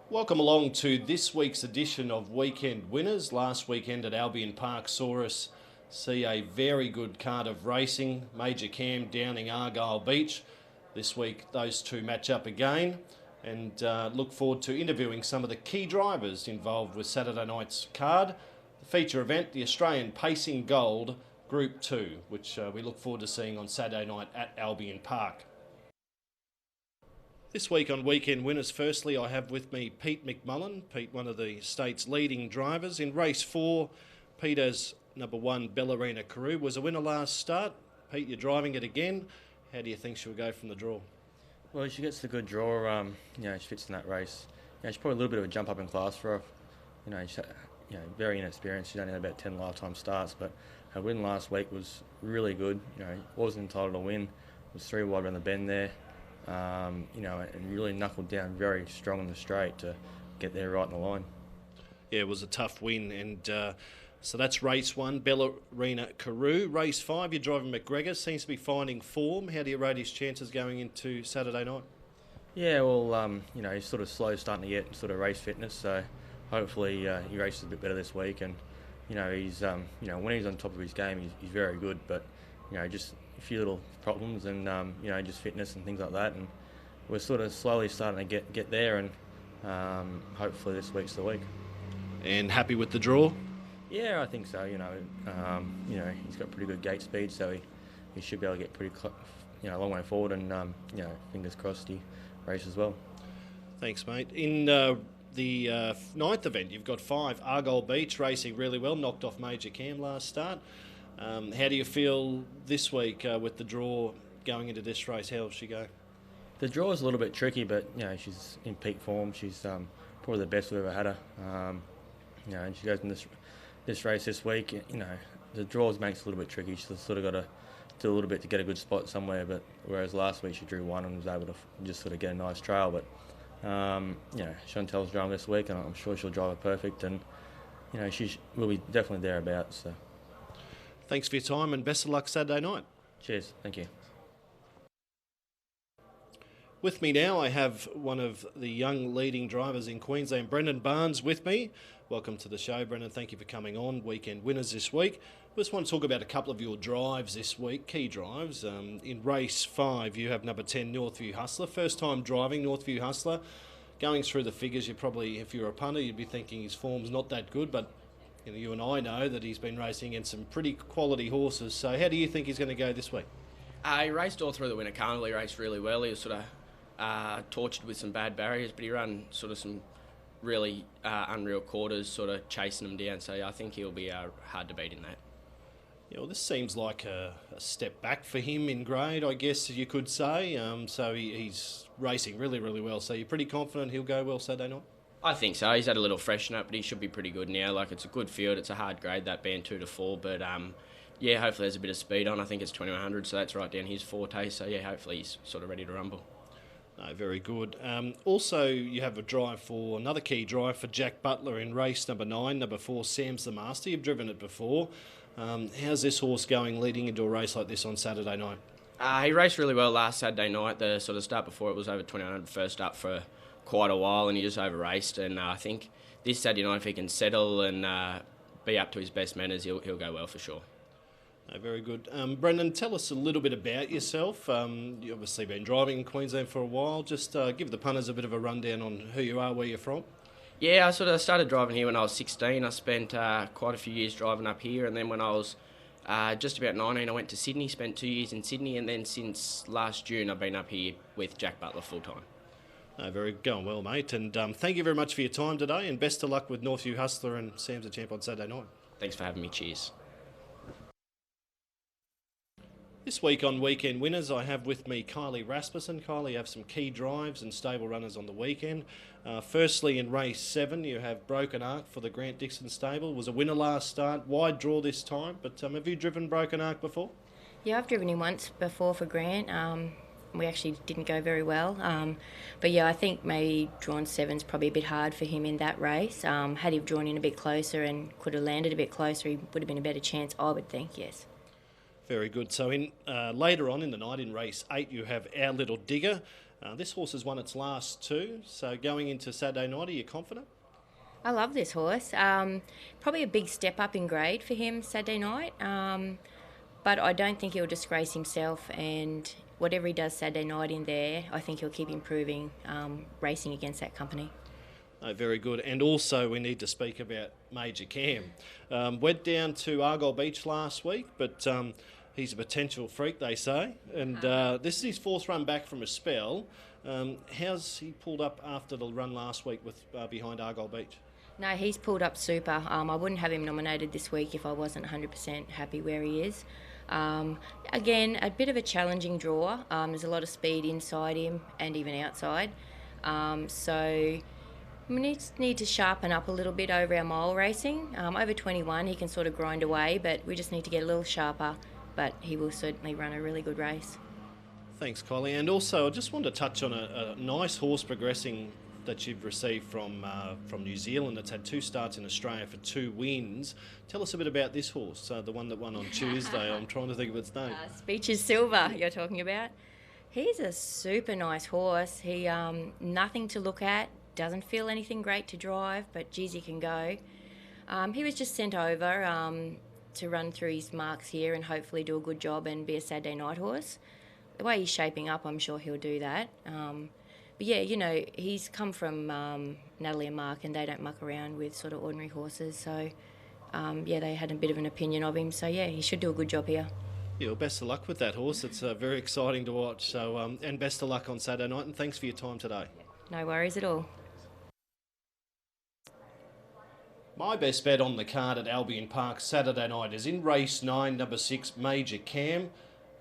Welcome along to this week's edition of Weekend Winners. Last weekend at Albion Park saw us see a very good card of racing. Major Cam downing Argyle Beach. This week those two match up again, and look forward to interviewing some of the key drivers involved with Saturday night's card. The feature event, the Australian Pacing Gold Group 2, which we look forward to seeing on Saturday night at Albion Park. This week on Weekend Winners, firstly, I have with me Pete McMullen. Pete, one of the state's leading drivers. In race 4, Peter's number 1, Ballerina Carew, was a winner last start. Pete, you're driving it again. How do you think she'll go from the draw? Well, she gets the good draw. She fits in that race. She's probably a little bit of a jump up in class for her. She's very inexperienced. She's only had about 10 lifetime starts, but her win last week was really good. Wasn't entitled to win. Was 3 wide around the bend there. And really knuckled down very strong in the straight to get there right in the line. Yeah, it was a tough win, and so that's race 1, Ballerina Carew. Race 5, you're driving McGregor, seems to be finding form. How do you rate his chances going into Saturday night? Yeah, well, he's sort of slow starting to get sort of race fitness, so hopefully he races a bit better this week. And he's when he's on top of his game, he's very good, but just a few little problems and just fitness and things like that, and we're sort of slowly starting to get there, and hopefully this week's the week. And happy with the draw? Yeah, I think so. He's got pretty good gate speed, so he should be able to get pretty a long way forward, and fingers crossed he races well. Thanks, mate. In the ninth event, you've got 5, Argyle Beach, racing really well, knocked off Major Cam last start. How do you feel this week with the draw going into this race? How will she go? The draw is a little bit tricky, but she's in peak form. She's probably the best we've ever had her. And she goes in this race this week. The draws makes it a little bit tricky. She's sort of got to do a little bit to get a good spot somewhere. But whereas last week she drew 1 and was able to just sort of get a nice trail. But Chantel's driving this week, and I'm sure she'll drive it perfect. And she will be definitely thereabouts. So. Thanks for your time and best of luck Saturday night. Cheers. Thank you. With me now, I have one of the young leading drivers in Queensland, Brendan Barnes, with me. Welcome to the show, Brendan. Thank you for coming on. Weekend Winners this week. I just want to talk about a couple of your drives this week, key drives. In race 5, you have number 10, Northview Hustler. First time driving Northview Hustler. Going through the figures, you probably, if you're a punter, you'd be thinking his form's not that good, but you and I know that he's been racing against some pretty quality horses. So how do you think he's going to go this week? He raced all through the winter carnival. He raced really well. He was sort of tortured with some bad barriers, but he ran sort of some really unreal quarters, sort of chasing them down. So I think he'll be hard to beat in that. Yeah, well, this seems like a step back for him in grade, I guess you could say. So he's racing really, really well. So you're pretty confident he'll go well Saturday night? I think so. He's had a little freshen up, but he should be pretty good now. Like, it's a good field. It's a hard grade, that band 2 to 4. But, hopefully there's a bit of speed on. I think it's 2100, so that's right down his forte. So, hopefully he's sort of ready to rumble. No, very good. Also, you have a drive for another key drive for Jack Butler in race number 9, number 4, Sam's the Master. You've driven it before. How's this horse going leading into a race like this on Saturday night? He raced really well last Saturday night. The sort of start before it was over 2100, first up for quite a while, and he just over raced. And I think this Saturday night, if he can settle and be up to his best manners, he'll go well for sure. No, very good. Brendan, tell us a little bit about yourself. You've obviously been driving in Queensland for a while. Just give the punters a bit of a rundown on who you are, where you're from. Yeah, I sort of started driving here when I was 16. I spent quite a few years driving up here, and then when I was just about 19, I went to Sydney, spent 2 years in Sydney, and then since last June, I've been up here with Jack Butler full-time. No, going well, mate. And thank you very much for your time today, and best of luck with Northview Hustler and Sam's the Champ on Saturday night. Thanks for having me. Cheers. This week on Weekend Winners, I have with me Kylie Rasmus. And Kylie, you have some key drives and stable runners on the weekend. Firstly, in race 7, you have Broken Arc for the Grant Dixon stable. Was a winner last start, wide draw this time. But have you driven Broken Arc before? Yeah, I've driven him once before for Grant. We actually didn't go very well. But yeah, I think maybe drawn 7's probably a bit hard for him in that race. Had he drawn in a bit closer and could have landed a bit closer, he would have been a better chance, I would think, yes. Very good. So in later on in the night in race 8, you have Our Little Digger. This horse has won its last two, so going into Saturday night, are you confident? I love this horse. Probably a big step up in grade for him Saturday night, but I don't think he'll disgrace himself, and whatever he does Saturday night in there, I think he'll keep improving racing against that company. Oh, very good. And also we need to speak about Major Cam. Went down to Argyle Beach last week, but he's a potential freak, they say. And this is his fourth run back from a spell. How's he pulled up after the run last week with behind Argyle Beach? No, he's pulled up super. I wouldn't have him nominated this week if I wasn't 100% happy where he is. Again, a bit of a challenging draw. There's a lot of speed inside him and even outside. So we need to sharpen up a little bit over our mile racing. Over 21, he can sort of grind away, but we just need to get a little sharper. But he will certainly run a really good race. Thanks, Kylie. And also, I just want to touch on a nice horse progressing that you've received from New Zealand. It's had 2 starts in Australia for 2 wins. Tell us a bit about this horse, the one that won on Tuesday. I'm trying to think of its name. Speeches Silver, you're talking about. He's a super nice horse. He nothing to look at, doesn't feel anything great to drive, but geez, he can go. He was just sent over to run through his marks here and hopefully do a good job and be a Saturday night horse. The way he's shaping up, I'm sure he'll do that. But yeah, you know, he's come from Natalie and Mark, and they don't muck around with sort of ordinary horses. So, yeah, they had a bit of an opinion of him. So, yeah, he should do a good job here. Yeah, well, best of luck with that horse. It's very exciting to watch. So, and best of luck on Saturday night, and thanks for your time today. No worries at all. My best bet on the card at Albion Park Saturday night is in race 9, number 6, Major Cam.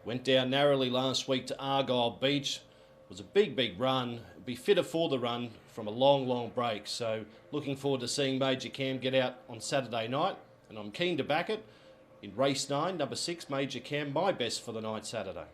Went down narrowly last week to Argyle Beach. It was a big run. Be fitter for the run from a long break. So looking forward to seeing Major Cam get out on Saturday night. And I'm keen to back it in race 9, number 6, Major Cam, my best for the night Saturday.